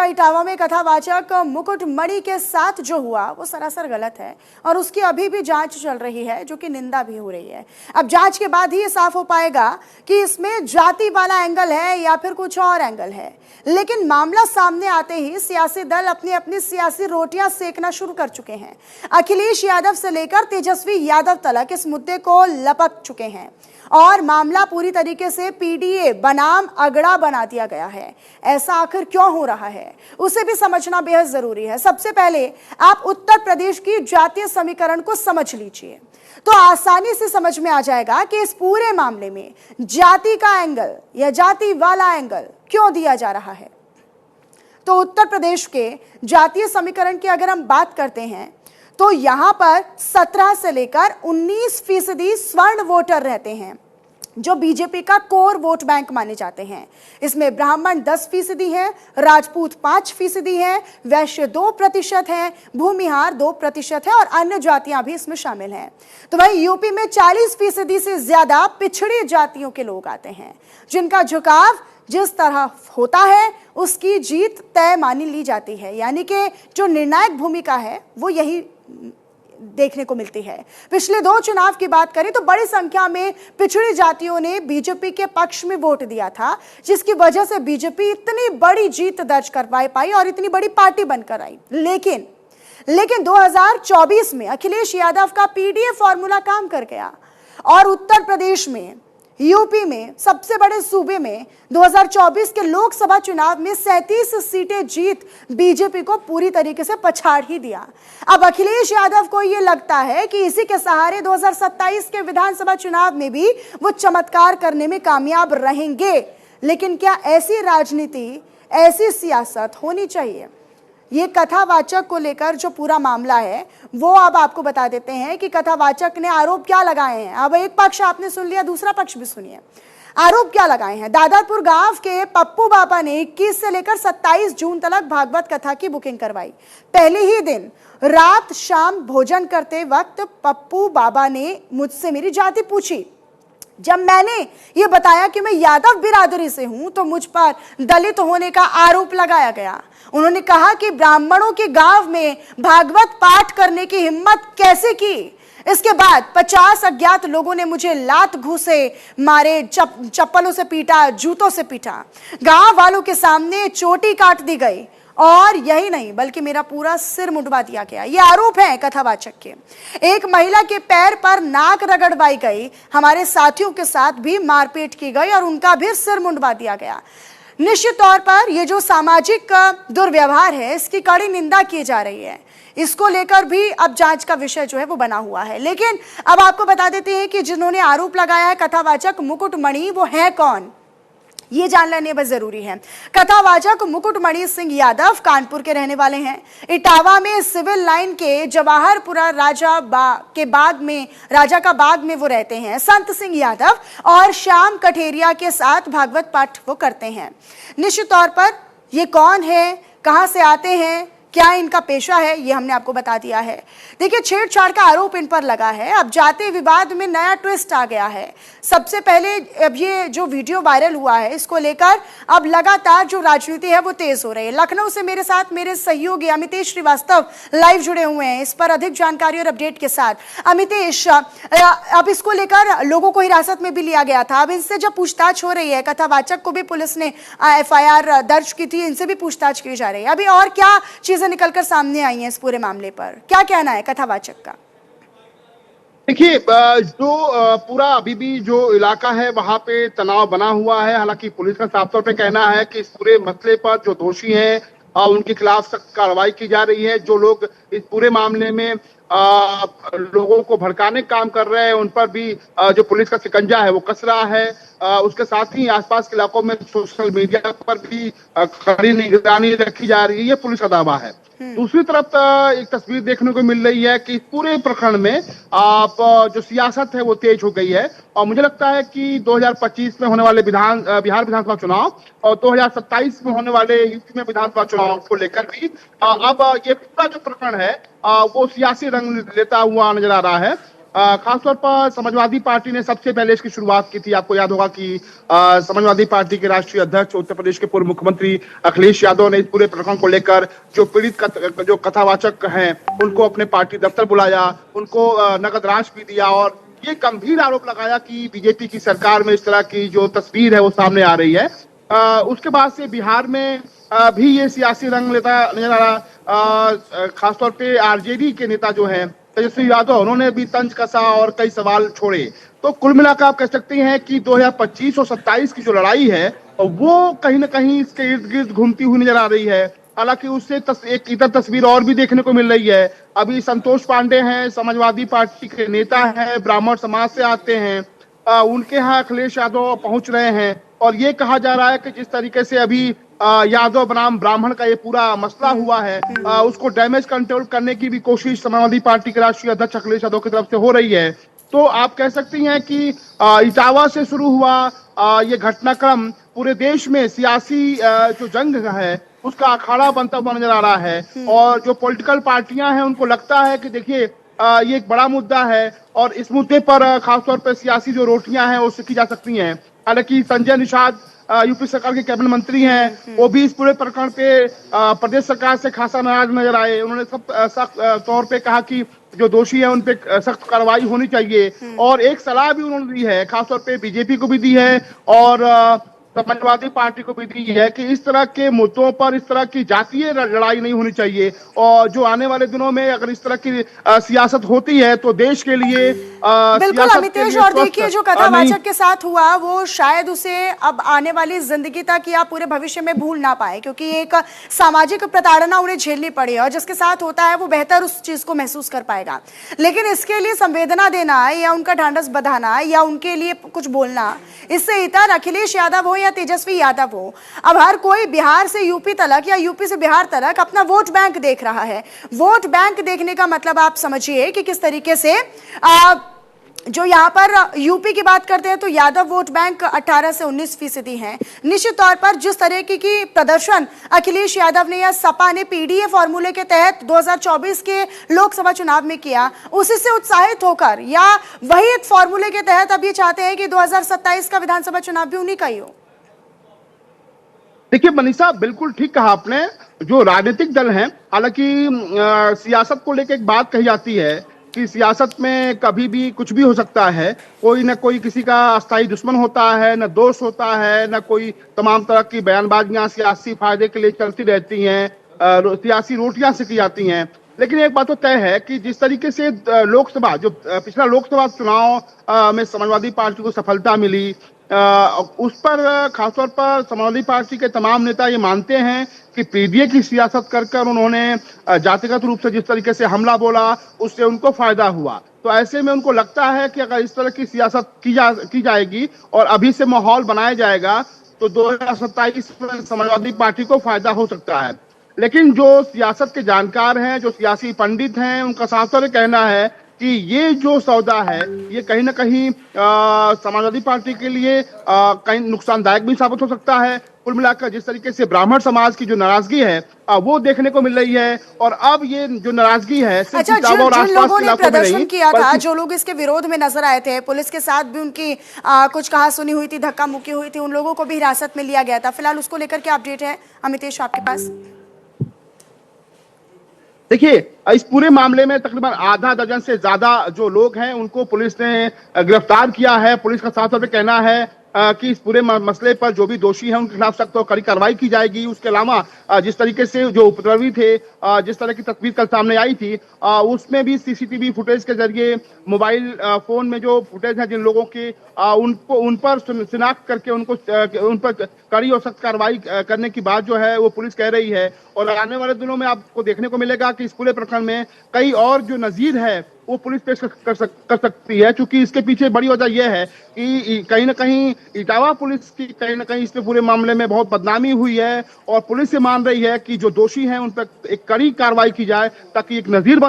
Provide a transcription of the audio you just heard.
इटावा में कथावाचक मुकुटमणि के साथ जो हुआ वो सरासर गलत है और उसकी अभी भी जांच चल रही है, जो कि निंदा भी हो रही है। अब जांच के बाद ही ये साफ हो पाएगा कि इसमें जाति वाला एंगल है या फिर कुछ और एंगल है। लेकिन मामला सामने आते ही सियासी दल अपनी अपनी सियासी रोटियां सेकना शुरू कर चुके हैं। अखिलेश यादव से लेकर तेजस्वी यादव तक इस मुद्दे को लपक चुके हैं और मामला पूरी तरीके से पीडीए बनाम अगड़ा बना दिया गया है। ऐसा आखिर क्यों हो रहा है, उसे भी समझना बेहद जरूरी है। सबसे पहले आप उत्तर प्रदेश की जातीय समीकरण को समझ लीजिए, तो आसानी से समझ में आ जाएगा कि इस पूरे मामले में जाति का एंगल या जाति वाला एंगल क्यों दिया जा रहा है। तो उत्तर प्रदेश के जातीय समीकरण की अगर हम बात करते हैं तो यहां पर 17 से लेकर 19% स्वर्ण वोटर रहते हैं, जो बीजेपी का कोर वोट बैंक माने जाते हैं। इसमें ब्राह्मण 10% है, राजपूत 5% है, वैश्य 2% है, भूमिहार 2% है और अन्य जातियां भी इसमें शामिल हैं। तो वहीं यूपी में 40% से ज्यादा पिछड़ी जातियों के लोग आते हैं, जिनका झुकाव जिस तरह होता है उसकी जीत तय मानी ली जाती है। यानी कि जो निर्णायक भूमिका है वो यही देखने को मिलती है। पिछले 2 चुनाव की बात करें तो बड़ी संख्या में पिछड़ी जातियों ने बीजेपी के पक्ष में वोट दिया था, जिसकी वजह से बीजेपी इतनी बड़ी जीत दर्ज करवा पाई और इतनी बड़ी पार्टी बनकर आई। लेकिन 2024 में अखिलेश यादव का पीडीए फॉर्मूला काम कर गया और उत्तर प्रदेश में, यूपी में, सबसे बड़े सूबे में 2024 के लोकसभा चुनाव में 37 सीटें जीत बीजेपी को पूरी तरीके से पछाड़ ही दिया। अब अखिलेश यादव को यह लगता है कि इसी के सहारे 2027 के विधानसभा चुनाव में भी वो चमत्कार करने में कामयाब रहेंगे। लेकिन क्या ऐसी राजनीति, ऐसी सियासत होनी चाहिए? ये कथावाचक को लेकर जो पूरा मामला है वो अब आपको बता देते हैं कि कथावाचक ने आरोप क्या लगाए हैं। अब एक पक्ष आपने सुन लिया, दूसरा पक्ष भी सुनिए। आरोप क्या लगाए हैं? दादरपुर गांव के पप्पू बाबा ने 21 से लेकर 27 जून तक भागवत कथा की बुकिंग करवाई। पहले ही दिन रात शाम भोजन करते वक्त पप्पू बाबा ने मुझसे मेरी जाति पूछी। जब मैंने ये बताया कि मैं यादव बिरादरी से हूं तो मुझ पर दलित होने का आरोप लगाया गया। उन्होंने कहा कि ब्राह्मणों के गांव में भागवत पाठ करने की हिम्मत कैसे की। इसके बाद 50 अज्ञात लोगों ने मुझे लात घूसे मारे, चप्पलों से पीटा, जूतों से पीटा। गांव वालों के सामने चोटी काट दी गई और यही नहीं बल्कि मेरा पूरा सिर मुंडवा दिया गया। ये आरोप है कथावाचक के। एक महिला के पैर पर नाक रगड़वाई गई, हमारे साथियों के साथ भी मारपीट की गई और उनका भी सिर मुंडवा दिया गया। निश्चित तौर पर ये जो सामाजिक दुर्व्यवहार है इसकी कड़ी निंदा की जा रही है। इसको लेकर भी अब जांच का विषय जो है वो बना हुआ है। लेकिन अब आपको बता देते हैं कि जिन्होंने आरोप लगाया है कथावाचक मुकुटमणि, वो है कौन, ये जान लेने बस जरूरी है। कथावाचक मुकुटमणि सिंह यादव कानपुर के रहने वाले हैं। इटावा में सिविल लाइन के जवाहरपुरा राजा का बाग में वो रहते हैं। संत सिंह यादव और श्याम कठेरिया के साथ भागवत पाठ वो करते हैं। निश्चित तौर पर ये कौन है, कहां से आते हैं, क्या इनका पेशा है, ये हमने आपको बता दिया है। देखिए, छेड़छाड़ का आरोप इन पर लगा है। अब जाति विवाद में नया ट्विस्ट आ गया है। सबसे पहले अब ये जो वीडियो वायरल हुआ है इसको लेकर अब लगातार जो राजनीति है वो तेज हो रही है। लखनऊ से मेरे साथ मेरे सहयोगी अमितेश श्रीवास्तव लाइव जुड़े हुए हैं इस पर अधिक जानकारी और अपडेट के साथ। अमितेश, अब इसको लेकर लोगों को हिरासत में भी लिया गया था। अब इनसे जब पूछताछ हो रही है, कथावाचक को भी पुलिस ने FIR दर्ज की थी, इनसे भी पूछताछ की जा रही है। अभी और क्या चीजें निकलकर सामने आई हैं इस पूरे मामले पर, क्या कहना है कथावाचक का? देखिए, जो पूरा अभी भी जो इलाका है वहां पे तनाव बना हुआ है। हालांकि पुलिस का साफ तौर पे कहना है कि इस पूरे मसले पर जो दोषी हैं उनके खिलाफ सख्त कार्रवाई की जा रही है। जो लोग इस पूरे मामले में लोगों को भड़काने का काम कर रहे हैं उन पर भी जो पुलिस का शिकंजा है वो कस रहा है। उसके साथ ही आसपास के इलाकों में सोशल मीडिया पर भी कड़ी निगरानी रखी जा रही है, ये पुलिस का दावा है। दूसरी तरफ एक तस्वीर देखने को मिल रही है कि पूरे प्रकरण में जो सियासत है वो तेज हो गई है और मुझे लगता है कि 2025 में होने वाले बिहार विधानसभा चुनाव और 2027 में होने वाले यूपी में विधानसभा चुनाव को लेकर भी अब ये पूरा जो प्रकरण है वो सियासी रंग लेता हुआ नजर आ रहा है। खासतौर पर समाजवादी पार्टी ने सबसे पहले इसकी शुरुआत की थी। आपको याद होगा कि समाजवादी पार्टी के राष्ट्रीय अध्यक्ष उत्तर प्रदेश के पूर्व मुख्यमंत्री अखिलेश यादव ने इस पूरे प्रकरण को लेकर जो पीड़ित जो कथावाचक हैं उनको अपने पार्टी दफ्तर बुलाया, उनको नगद राशि भी दिया और ये गंभीर आरोप लगाया कि बीजेपी की सरकार में इस तरह की जो तस्वीर है वो सामने आ रही है। उसके बाद से बिहार में भी ये सियासी रंग लेता नजर आ रहा। खासतौर पे आरजेडी के नेता जो हैं तेजस्वी यादव, उन्होंने भी तंज कसा और कई सवाल छोड़े। तो कुल मिलाकर आप कह सकते हैं कि 2025 और 27 की जो लड़ाई है वो कहीं ना कहीं इसके इर्द गिर्द घूमती हुई नजर आ रही है। हालांकि उससे एक इधर तस्वीर और भी देखने को मिल रही है। अभी संतोष पांडे हैं, समाजवादी पार्टी के नेता हैं, ब्राह्मण समाज से आते हैं, उनके यहाँ अखिलेश यादव पहुंच रहे हैं और ये कहा जा रहा है कि जिस तरीके से अभी यादव बनाम ब्राह्मण का ये पूरा मसला हुआ है, उसको डैमेज कंट्रोल करने की भी कोशिश समाजवादी पार्टी के राष्ट्रीय अध्यक्ष अखिलेश यादव की तरफ से हो रही है। तो आप कह सकती हैं कि इटावा से शुरू हुआ ये घटनाक्रम पूरे देश में सियासी जो जंग है उसका अखाड़ा बनता हुआ नजर आ रहा है और जो पॉलिटिकल पार्टियां हैं उनको लगता है कि देखिए ये एक बड़ा मुद्दा है और इस मुद्दे पर खासतौर पर सियासी जो रोटियां हैं वो सेकी जा सकती हैं। हालांकि संजय निषाद यूपी सरकार के कैबिनेट मंत्री हैं, वो भी इस पूरे प्रकरण पे प्रदेश सरकार से खासा नाराज नजर आए। उन्होंने सख्त तौर पे कहा कि जो दोषी है उन पे सख्त कार्रवाई होनी चाहिए और एक सलाह भी उन्होंने दी है, खासतौर पे बीजेपी को भी दी है और समाजवादी पार्टी को भी दी है कि इस तरह के मुद्दों पर इस तरह की जातीय लड़ाई नहीं होनी चाहिए और जो आने वाले दिनों में अगर इस तरह की सियासत होती है तो देश के लिए बिल्कुल अमितेश। और देखिए जो कथावाचक के साथ हुआ वो शायद उसे अब आने वाली जिंदगी तक या पूरे भविष्य में भूल ना पाए, क्योंकि एक सामाजिक प्रताड़ना उन्हें झेलनी पड़ी और जिसके साथ होता है वो बेहतर उस चीज को महसूस कर पाएगा। लेकिन इसके लिए संवेदना देना या उनका ढांढस बंधाना या उनके लिए कुछ बोलना, इससे इतर अखिलेश यादव हो या तेजस्वी यादव हो, अब हर कोई बिहार से यूपी तक या यूपी से बिहार तक अपना वोट बैंक देख रहा है। वोट बैंक देखने का मतलब आप समझिए कि किस तरीके से जो यहाँ पर यूपी की बात करते हैं तो यादव वोट बैंक 18 से 19% है। निश्चित तौर पर जिस तरह की प्रदर्शन अखिलेश यादव ने या सपा ने पीडीए फॉर्मूले के तहत 2024 के लोकसभा चुनाव में किया, उसी से उत्साहित होकर या वही एक फॉर्मूले के तहत अब ये चाहते हैं कि 2027 का विधानसभा चुनाव भी उन्हीं का ही हो। देखिए मनीषा, बिल्कुल ठीक कहा आपने। जो राजनीतिक दल हैं, हालांकि सियासत को लेकर एक बात कही जाती है कि सियासत में कभी भी कुछ भी हो सकता है। कोई ना कोई किसी का अस्थायी दुश्मन होता है, न दोस्त होता है, न कोई तमाम तरह की बयानबाजियां सियासी फायदे के लिए चलती रहती हैं, सियासी रोटियां सेकी जाती हैं। लेकिन एक बात तो तय है कि जिस तरीके से लोकसभा जो पिछला लोकसभा चुनाव में समाजवादी पार्टी को सफलता मिली, उस पर खासतौर पर समाजवादी पार्टी के तमाम नेता ये मानते हैं कि पीडीए की सियासत कर उन्होंने जातिगत रूप से जिस तरीके से हमला बोला उससे उनको फायदा हुआ। तो ऐसे में उनको लगता है कि अगर इस तरह की सियासत की जाएगी और अभी से माहौल बनाया जाएगा तो 2027 में समाजवादी पार्टी को फायदा हो सकता है। लेकिन जो सियासत के जानकार हैं, जो सियासी पंडित हैं, उनका साफ तौर पर कहना है कि ये जो सौदा है ये कहीं ना कहीं समाजवादी पार्टी के लिए कहीं नुकसानदायक भी साबित हो सकता है। कुल मिलाकर जिस तरीके से ब्राह्मण समाज की जो नाराजगी है वो देखने को मिल रही है और अब ये जो नाराजगी है अच्छा, जिन लोगों ने प्रदर्शन किया था, जो लोग इसके विरोध में नजर आए थे, पुलिस के साथ भी उनकी कुछ कहा सुनी हुई थी, धक्का मुक्की हुई थी, उन लोगों को भी हिरासत में लिया गया था। फिलहाल उसको लेकर क्या अपडेट है अमितेश आपके पास? देखिए, इस पूरे मामले में तकरीबन आधा दर्जन से ज्यादा जो लोग हैं उनको पुलिस ने गिरफ्तार किया है। पुलिस का साफ तौर पे कहना है कि इस पूरे मसले पर जो भी दोषी हैं उनके खिलाफ सख्त और कड़ी कार्रवाई की जाएगी। उसके अलावा जिस तरीके से जो उपद्रवी थे, जिस तरह की तस्वीर कल सामने आई थी, उसमें भी सीसीटीवी फुटेज के जरिए मोबाइल फोन में जो फुटेज है जिन लोगों के, उन पर शिनाख्त करके उन पर कड़ी और सख्त कार्रवाई करने की बात जो है वो पुलिस कह रही है। और आने वाले दिनों में आपको देखने को मिलेगा कि इस पूरे प्रकरण में कई और जो नजीर है वो पुलिस पेश कर सकती है, क्योंकि इसके पीछे बड़ी वजह यह है कि कहीं ना कहीं इटावा पुलिस की कहीं ना कहीं इस पूरे मामले में बहुत बदनामी हुई है और पुलिस ये मान रही है कि जो दोषी हैं उन पर एक कड़ी कार्रवाई की जाए ताकि एक नजीर